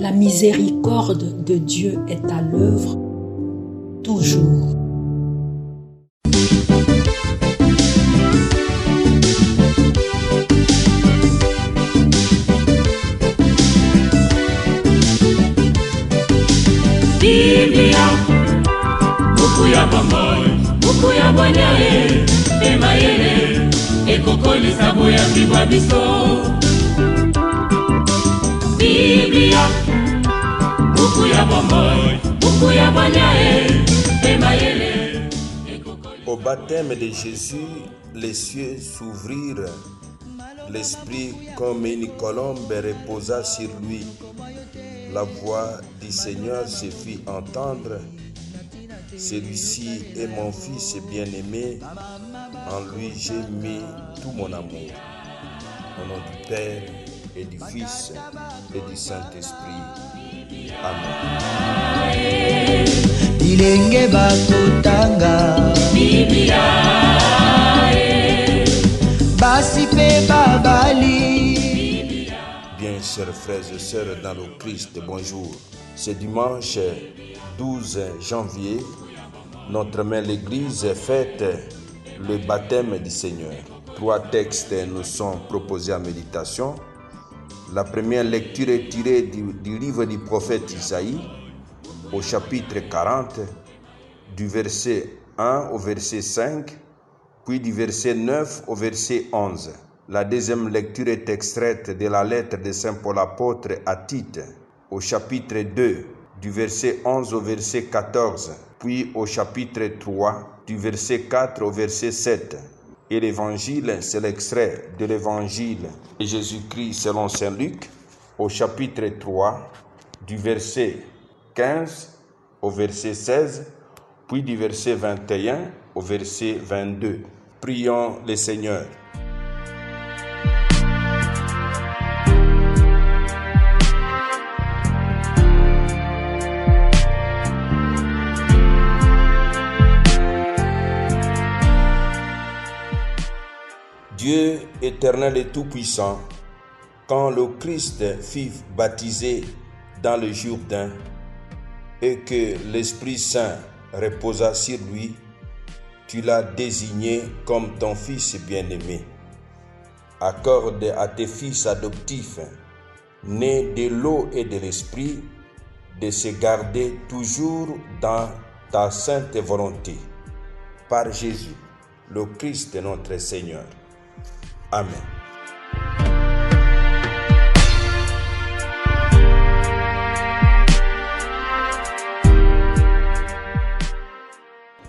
La miséricorde de Dieu est à l'œuvre toujours. Biblia, buku ya bomoi, buku ya bonyae, emayele, ekokolisa boya bibwa biso. Biblia, buku ya bomoi, buku ya bonyae, emayele, ekokolisa. Au baptême de Jésus, les cieux s'ouvrirent, l'esprit comme une colombe reposa sur lui. La voix du Seigneur se fit entendre. Celui-ci est mon fils bien-aimé. En lui j'ai mis tout mon amour. Au nom du Père et du Fils et du Saint-Esprit. Amen. Bilenge bakotanga Biblia, basi pe babali. Bien, chers frères et sœurs dans le Christ, bonjour. Ce dimanche 12 janvier, notre mère l'Église fête le baptême du Seigneur. 3 textes nous sont proposés à méditation. La première lecture est tirée du livre du prophète Isaïe, au chapitre 40, du verset 1 au verset 5, puis du verset 9 au verset 11. La deuxième lecture est extraite de la lettre de Saint Paul apôtre à Tite, au chapitre 2, du verset 11 au verset 14, puis au chapitre 3, du verset 4 au verset 7. Et l'évangile, c'est l'extrait de l'évangile de Jésus-Christ selon Saint Luc, au chapitre 3, du verset 15 au verset 16, puis du verset 21 au verset 22. Prions le Seigneur. Dieu éternel et tout-puissant, quand le Christ fut baptisé dans le Jourdain et que l'Esprit Saint reposa sur lui, tu l'as désigné comme ton Fils bien-aimé. Accorde à tes fils adoptifs, nés de l'eau et de l'Esprit, de se garder toujours dans ta sainte volonté. Par Jésus, le Christ notre Seigneur. Amen.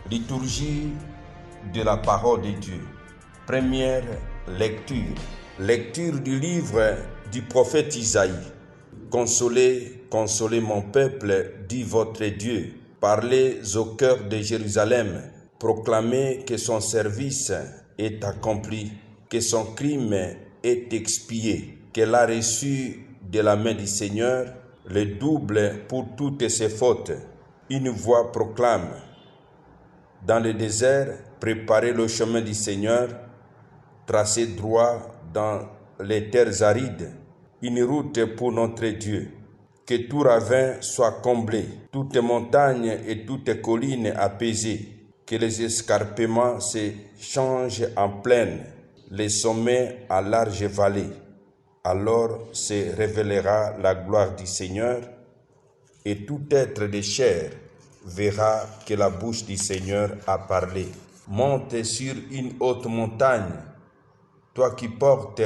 Liturgie de la parole de Dieu. Première lecture. Lecture du livre du prophète Isaïe. Consolez, consolez mon peuple, dit votre Dieu. Parlez au cœur de Jérusalem. Proclamez que son service est accompli, que son crime est expié, qu'elle a reçu de la main du Seigneur le double pour toutes ses fautes. Une voix proclame: dans le désert, préparez le chemin du Seigneur, tracez droit dans les terres arides, une route pour notre Dieu. Que tout ravin soit comblé, toutes montagnes et toutes collines apaisées, que les escarpements se changent en plaine, les sommets à large vallée. Alors se révélera la gloire du Seigneur, et tout être de chair verra que la bouche du Seigneur a parlé. Monte sur une haute montagne, toi qui portes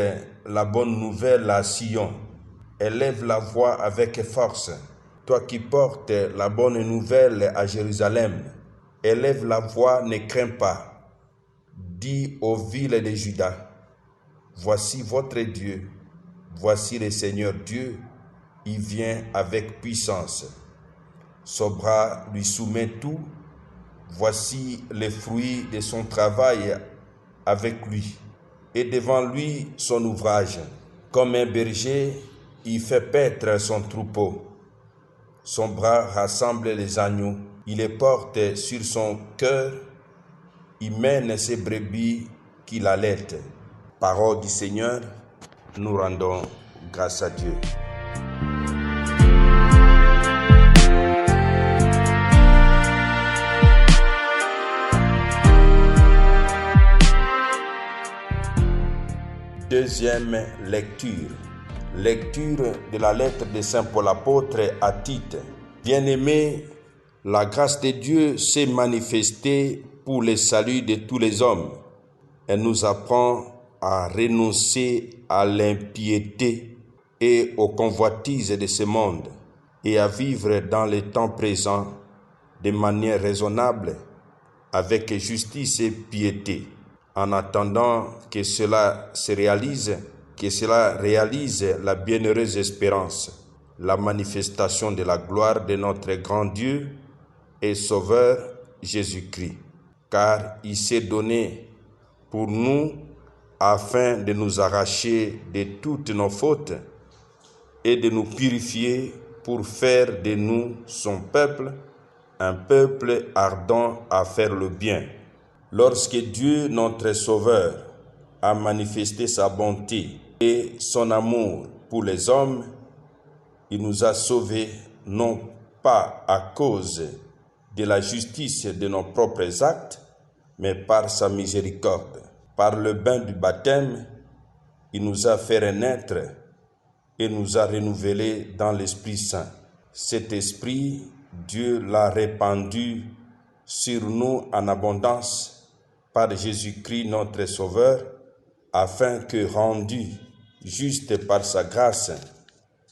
la bonne nouvelle à Sion. Élève la voix avec force, toi qui portes la bonne nouvelle à Jérusalem. Élève la voix, ne crains pas. Dis aux villes de Juda: voici votre Dieu, voici le Seigneur Dieu, il vient avec puissance. Son bras lui soumet tout, voici les fruits de son travail avec lui, et devant lui son ouvrage. Comme un berger, il fait paître son troupeau. Son bras rassemble les agneaux, il les porte sur son cœur, il mène ses brebis qu'il allait. Parole du Seigneur, nous rendons grâce à Dieu. Deuxième lecture. Lecture de la lettre de Saint Paul apôtre à Tite. Bien-aimés, la grâce de Dieu s'est manifestée pour le salut de tous les hommes. Elle nous apprend à renoncer à l'impiété et aux convoitises de ce monde et à vivre dans le temps présent de manière raisonnable, avec justice et piété, en attendant que cela réalise la bienheureuse espérance, la manifestation de la gloire de notre grand Dieu et Sauveur Jésus-Christ, car il s'est donné pour nous afin de nous arracher de toutes nos fautes et de nous purifier pour faire de nous son peuple, un peuple ardent à faire le bien. Lorsque Dieu, notre Sauveur, a manifesté sa bonté et son amour pour les hommes, il nous a sauvés non pas à cause de la justice de nos propres actes, mais par sa miséricorde. Par le bain du baptême, il nous a fait renaître et nous a renouvelés dans l'Esprit Saint. Cet Esprit, Dieu l'a répandu sur nous en abondance par Jésus-Christ notre Sauveur, afin que, rendus justes par sa grâce,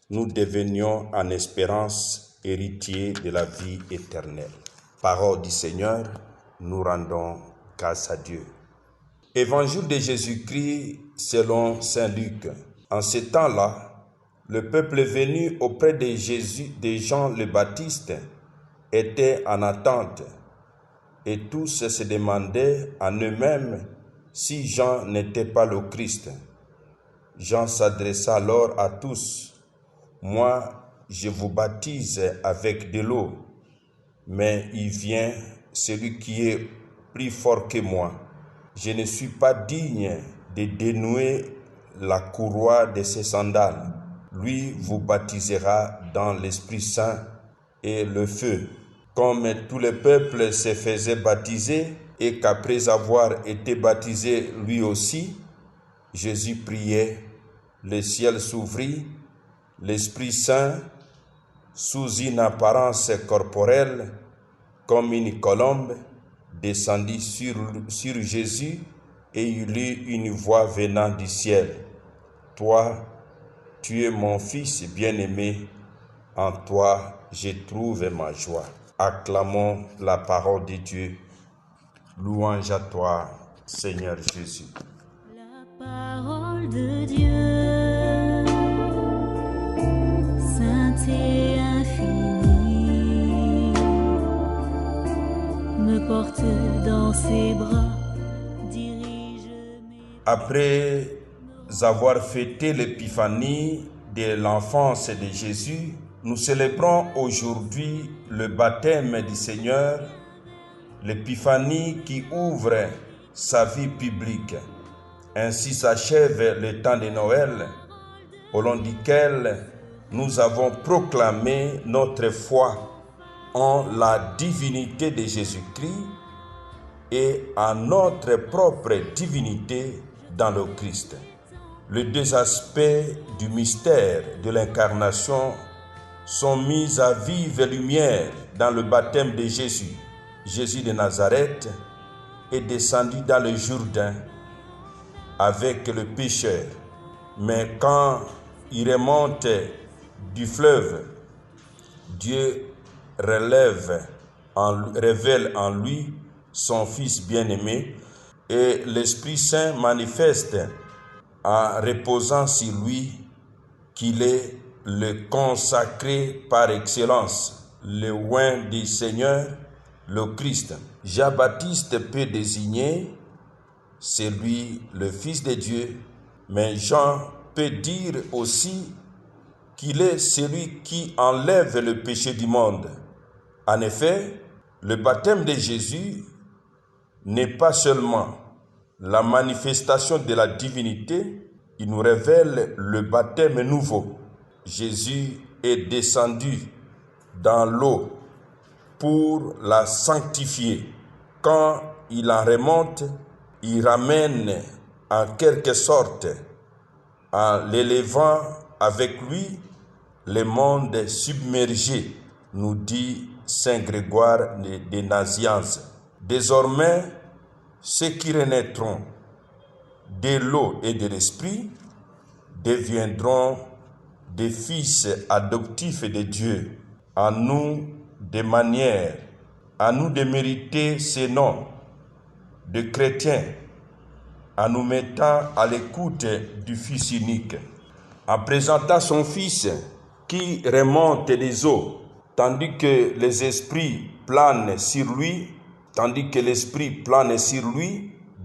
nous devenions en espérance héritiers de la vie éternelle. Parole du Seigneur, nous rendons grâce à Dieu. Évangile de Jésus-Christ selon saint Luc. En ce temps-là, le peuple venu auprès de Jean le Baptiste était en attente, et tous se demandaient en eux-mêmes si Jean n'était pas le Christ. Jean s'adressa alors à tous. « Moi, je vous baptise avec de l'eau, mais il vient celui qui est plus fort que moi. Je ne suis pas digne de dénouer la courroie de ses sandales. Lui vous baptisera dans l'Esprit Saint et le feu. » Comme tout le peuple se faisait baptiser et qu'après avoir été baptisé lui aussi, Jésus priait, le ciel s'ouvrit, l'Esprit Saint, sous une apparence corporelle, comme une colombe, descendit sur Jésus et il eut une voix venant du ciel. « Toi, tu es mon Fils bien-aimé, en toi je trouve ma joie. » Acclamons la parole de Dieu. Louange à toi, Seigneur Jésus. La parole de Dieu, sainte et infinie, me porte dans ses bras, dirige mes... Après avoir fêté l'épiphanie de l'enfance de Jésus, nous célébrons aujourd'hui le baptême du Seigneur, l'épiphanie qui ouvre sa vie publique. Ainsi s'achève le temps de Noël, au long duquel nous avons proclamé notre foi en la divinité de Jésus-Christ et en notre propre divinité dans le Christ. Les deux aspects du mystère de l'incarnation sont mis à vive lumière dans le baptême de Jésus. Jésus de Nazareth est descendu dans le Jourdain avec le pécheur. Mais quand il remonte du fleuve, Dieu révèle en lui son Fils bien-aimé et l'Esprit Saint manifeste en reposant sur lui qu'il est le consacré par excellence, le oint du Seigneur, le Christ. Jean-Baptiste peut désigner celui, le Fils de Dieu, mais Jean peut dire aussi qu'il est celui qui enlève le péché du monde. En effet, le baptême de Jésus n'est pas seulement la manifestation de la divinité, il nous révèle le baptême nouveau. Jésus est descendu dans l'eau pour la sanctifier. Quand il en remonte, il ramène en quelque sorte en l'élevant avec lui le monde submergé, nous dit Saint Grégoire de Nazianze. Désormais, ceux qui renaîtront de l'eau et de l'esprit deviendront des fils adoptifs de Dieu. À nous de manière, à nous de mériter ces noms de chrétiens en nous mettant à l'écoute du Fils unique, en présentant son Fils qui remonte des eaux, tandis que les esprits planent sur lui,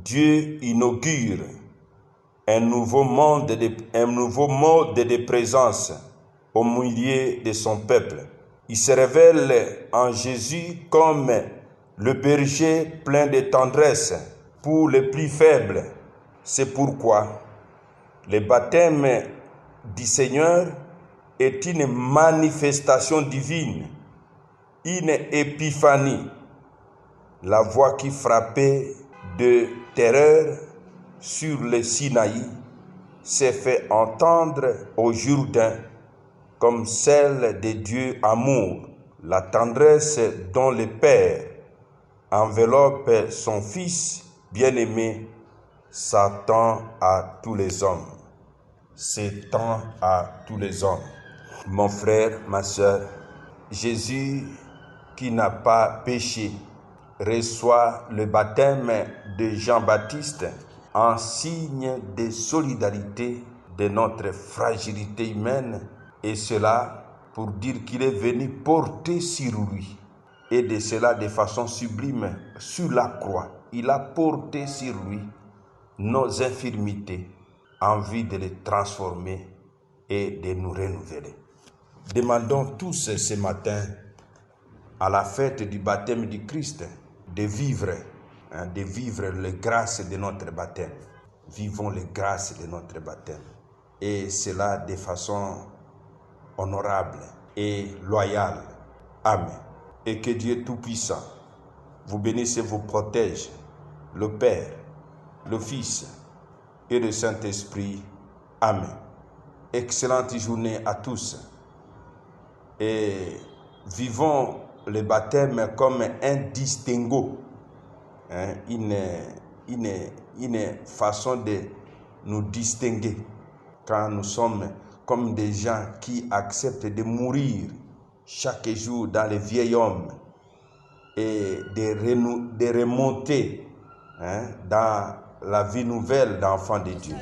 Dieu inaugure un nouveau mode de présence au milieu de son peuple. Il se révèle en Jésus comme le berger plein de tendresse pour les plus faibles. C'est pourquoi le baptême du Seigneur est une manifestation divine, une épiphanie. La voix qui frappait de terreur sur le Sinaï s'est fait entendre au Jourdain comme celle de Dieu amour, la tendresse dont le Père enveloppe son Fils bien-aimé, s'attend à tous les hommes. S'étend à tous les hommes. Mon frère, ma soeur, Jésus qui n'a pas péché reçoit le baptême de Jean-Baptiste en signe de solidarité de notre fragilité humaine, et cela pour dire qu'il est venu porter sur lui, et de cela de façon sublime sur la croix. Il a porté sur lui nos infirmités en vue de les transformer et de nous renouveler. Demandons tous ce matin à la fête du baptême du Christ de vivre les grâces de notre baptême. Vivons les grâces de notre baptême. Et cela de façon honorable et loyale. Amen. Et que Dieu Tout-Puissant vous bénisse et vous protège, le Père, le Fils et le Saint-Esprit. Amen. Excellente journée à tous. Et vivons le baptême comme un distinguo, une façon de nous distinguer quand nous sommes comme des gens qui acceptent de mourir chaque jour dans le vieil homme et de remonter dans la vie nouvelle d'enfant de Dieu.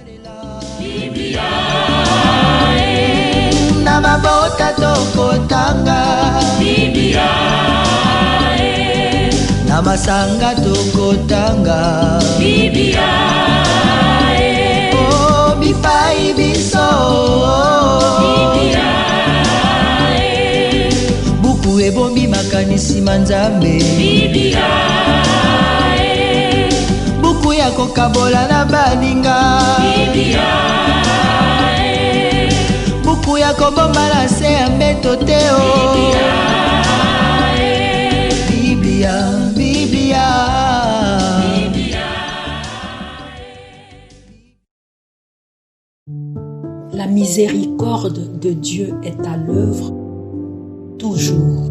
Na mabota tokotanga Biblia, na masanga tokotanga Biblia, oh bipai biso Biblia, buku ebombi makanisi manzambe Biblia, buku ya kokabola na baninga Biblia, buku ya kobomba na se ya mbeto te o Biblia, Biblia. La miséricorde de Dieu est à l'œuvre toujours.